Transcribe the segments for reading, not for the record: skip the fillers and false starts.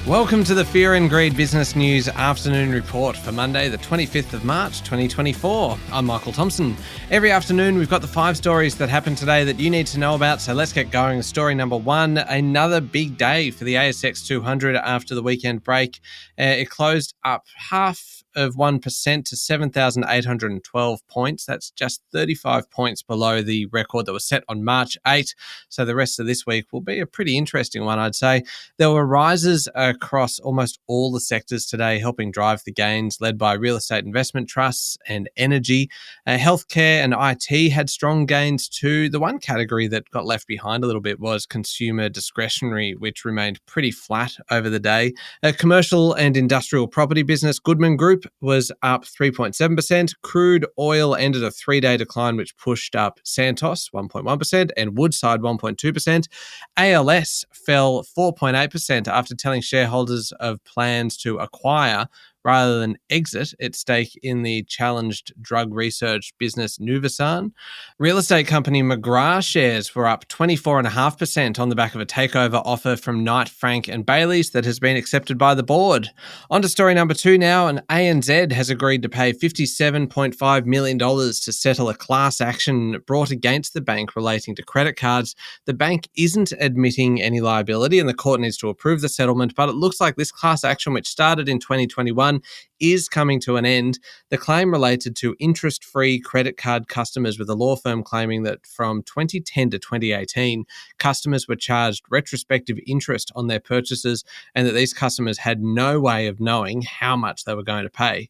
Welcome to the Fear and Greed Business News Afternoon Report for Monday, the 25th of March, 2024. I'm Michael Thompson. Every afternoon, we've got the 5 stories that happened today that you need to know about, so let's get going. Story number 1, another big day for the ASX 200 after the weekend break. It closed up 0.5% to 7,812 points. That's just 35 points below the record that was set on March 8. So the rest of this week will be a pretty interesting one, I'd say. There were rises across almost all the sectors today, helping drive the gains, led by real estate investment trusts and energy. Healthcare and IT had strong gains too. The one category that got left behind a little bit was consumer discretionary, which remained pretty flat over the day. Commercial and industrial property business Goodman Group was up 3.7%. Crude oil ended a 3-day decline, which pushed up Santos 1.1% and Woodside 1.2%. ALS fell 4.8% after telling shareholders of plans to acquire rather than exit its stake in the challenged drug research business Nuvisan. Real estate company McGrath shares were up 24.5% on the back of a takeover offer from Knight Frank and Bailey's that has been accepted by the board. On to story number 2 now, and ANZ has agreed to pay $57.5 million to settle a class action brought against the bank relating to credit cards. The bank isn't admitting any liability and the court needs to approve the settlement, but it looks like this class action, which started in 2021, is coming to an end. The claim related to interest-free credit card customers, with a law firm claiming that from 2010 to 2018, customers were charged retrospective interest on their purchases and that these customers had no way of knowing how much they were going to pay.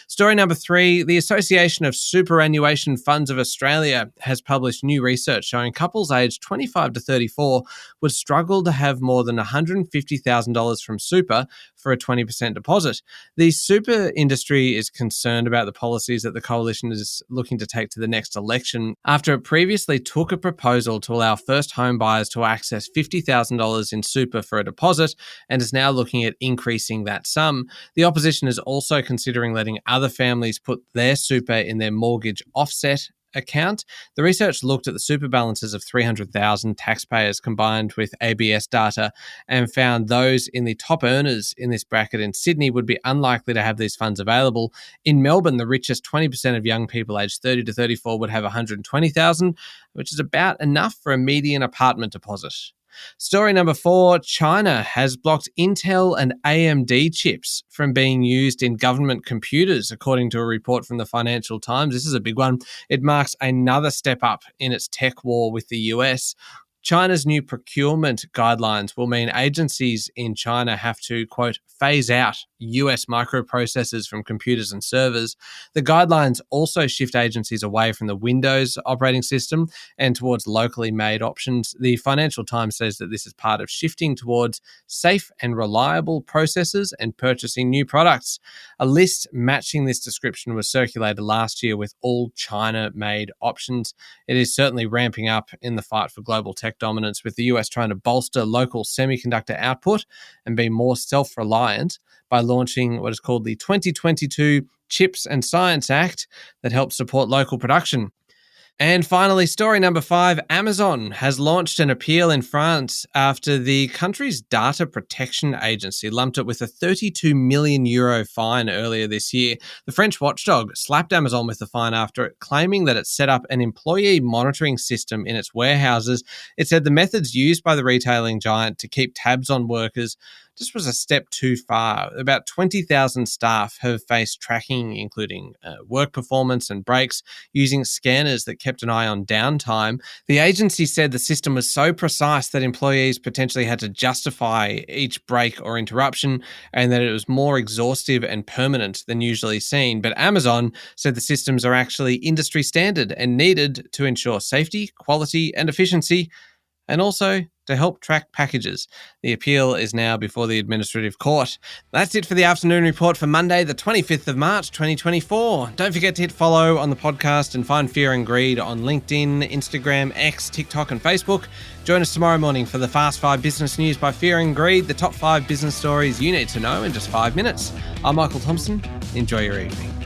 Story number 3, the Association of Superannuation Funds of Australia has published new research showing couples aged 25 to 34 would struggle to have more than $150,000 from super for a 20% deposit. The super industry is concerned about the policies that the coalition is looking to take to the next election after it previously took a proposal to allow first home buyers to access $50,000 in super for a deposit and is now looking at increasing that sum. The opposition is also considering letting other families put their super in their mortgage offset account. The research looked at the super balances of 300,000 taxpayers combined with ABS data and found those in the top earners in this bracket in Sydney would be unlikely to have these funds available. In Melbourne, the richest 20% of young people aged 30 to 34 would have 120,000, which is about enough for a median apartment deposit. Story number 4, China has blocked Intel and AMD chips from being used in government computers, according to a report from the Financial Times. This is a big one. It marks another step up in its tech war with the US. China's new procurement guidelines will mean agencies in China have to, quote, phase out US microprocessors from computers and servers. The guidelines also shift agencies away from the Windows operating system and towards locally made options. The Financial Times says that this is part of shifting towards safe and reliable processors and purchasing new products. A list matching this description was circulated last year with all China-made options. It is certainly ramping up in the fight for global tech dominance, with the US trying to bolster local semiconductor output and be more self-reliant by launching what is called the 2022 Chips and Science Act that helps support local production. And finally, story number 5, Amazon has launched an appeal in France after the country's data protection agency lumped it with a €32 million fine earlier this year. The French watchdog slapped Amazon with the fine after it claiming that it set up an employee monitoring system in its warehouses. It said the methods used by the retailing giant to keep tabs on workers just was a step too far. About 20,000 staff have faced tracking, including work performance and breaks, using scanners that kept an eye on downtime. The agency said the system was so precise that employees potentially had to justify each break or interruption, and that it was more exhaustive and permanent than usually seen. But Amazon said the systems are actually industry standard and needed to ensure safety, quality, and efficiency, and also to help track packages. The appeal is now before the administrative court. That's it for the afternoon report for Monday, the 25th of March, 2024. Don't forget to hit follow on the podcast and find Fear and Greed on LinkedIn, Instagram, X, TikTok, and Facebook. Join us tomorrow morning for the Fast 5 Business News by Fear and Greed, the top 5 business stories you need to know in just 5 minutes. I'm Michael Thompson. Enjoy your evening.